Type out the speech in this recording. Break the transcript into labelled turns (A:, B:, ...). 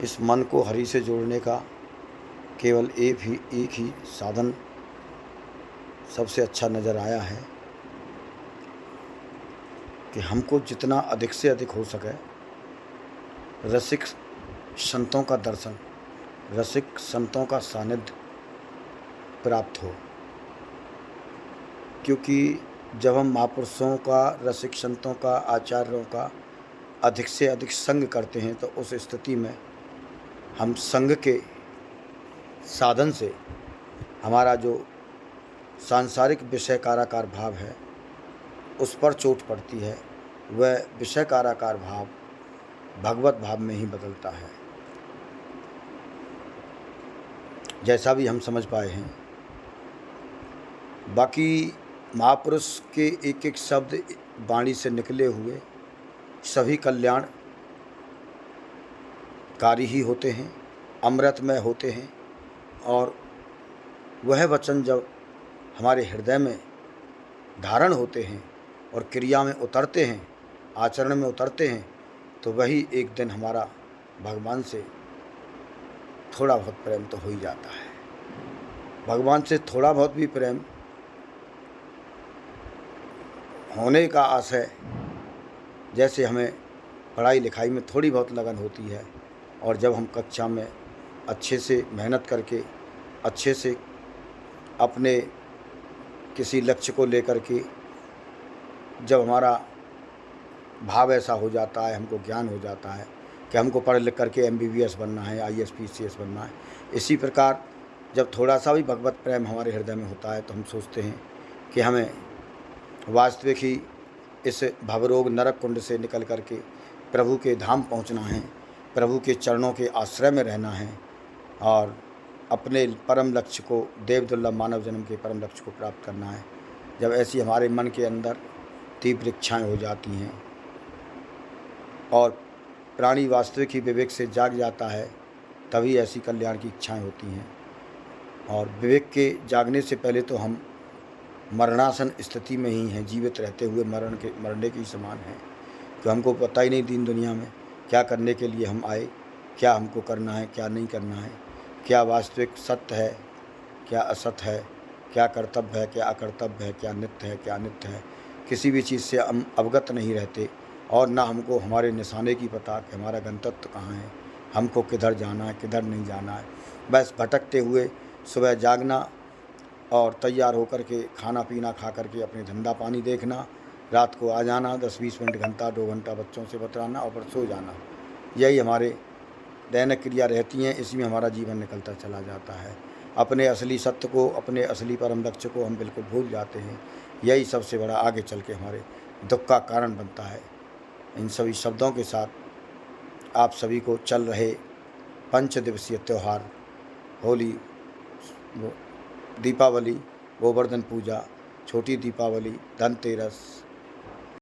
A: इस मन को हरि से जोड़ने का केवल एक ही साधन सबसे अच्छा नज़र आया है कि हमको जितना अधिक से अधिक हो सके रसिक संतों का दर्शन, रसिक संतों का सानिध्य प्राप्त हो। क्योंकि जब हम महापुरुषों का, रसिक संतों का, आचार्यों का अधिक से अधिक संग करते हैं तो उस स्थिति में हम संग के साधन से हमारा जो सांसारिक विषयकाराकार भाव है उस पर चोट पड़ती है। वह विषयकाराकार भाव भगवत भाव में ही बदलता है। जैसा भी हम समझ पाए हैं, बाकी महापुरुष के एक एक शब्द वाणी से निकले हुए सभी कल्याणकारी ही होते हैं, अमृतमय होते हैं। और वह वचन जब हमारे हृदय में धारण होते हैं और क्रिया में उतरते हैं, आचरण में उतरते हैं, तो वही एक दिन हमारा भगवान से थोड़ा बहुत प्रेम तो हो ही जाता है। भगवान से थोड़ा बहुत भी प्रेम होने का आशय, जैसे हमें पढ़ाई लिखाई में थोड़ी बहुत लगन होती है और जब हम कक्षा में अच्छे से मेहनत करके अच्छे से अपने किसी लक्ष्य को लेकर के जब हमारा भाव ऐसा हो जाता है, हमको ज्ञान हो जाता है कि हमको पढ़ लिख करके MBBS बनना है, IAS PCS बनना है, इसी प्रकार जब थोड़ा सा भी भगवत प्रेम हमारे हृदय में होता है तो हम सोचते हैं कि हमें वास्तविक ही इस भवरोग नरक कुंड से निकल करके प्रभु के धाम पहुंचना है, प्रभु के चरणों के आश्रय में रहना है और अपने परम लक्ष्य को, देव दुर्लभ मानव जन्म के परम लक्ष्य को प्राप्त करना है। जब ऐसी हमारे मन के अंदर तीव्र इच्छाएँ हो जाती हैं और प्राणी वास्तविक ही विवेक से जाग जाता है, तभी ऐसी कल्याण की इच्छाएँ होती हैं। और विवेक के जागने से पहले तो हम मरणासन स्थिति में ही हैं, जीवित रहते हुए मरने के ही समान हैं, कि हमको पता ही नहीं दीन दुनिया में क्या करने के लिए हम आए, क्या हमको करना है, क्या नहीं करना है, क्या वास्तविक सत्य है, क्या असत्य है, क्या कर्तव्य है, क्या अकर्तव्य है, क्या नित्य है, क्या अनित्य है। किसी भी चीज़ से हम अवगत नहीं रहते और ना हमको हमारे निशाने की पता कि हमारा गंतव्य कहाँ है, हमको किधर जाना है, किधर नहीं जाना है। बस भटकते हुए सुबह जागना और तैयार होकर के खाना पीना खा करके अपने धंधा पानी देखना, रात को आ जाना, 10-20 मिनट, घंटा 2 घंटा बच्चों से बतलाना और फिर सो जाना। यही हमारे दैनिक क्रिया रहती हैं, इसी में हमारा जीवन निकलता चला जाता है। अपने असली सत्य को, अपने असली परम लक्ष्य को हम बिल्कुल भूल जाते हैं। यही सबसे बड़ा आगे चल के हमारे दुख का कारण बनता है। इन सभी शब्दों के साथ आप सभी को चल रहे 5 दिवसीय त्यौहार होली, दीपावली, गोवर्धन पूजा, छोटी दीपावली, धनतेरस,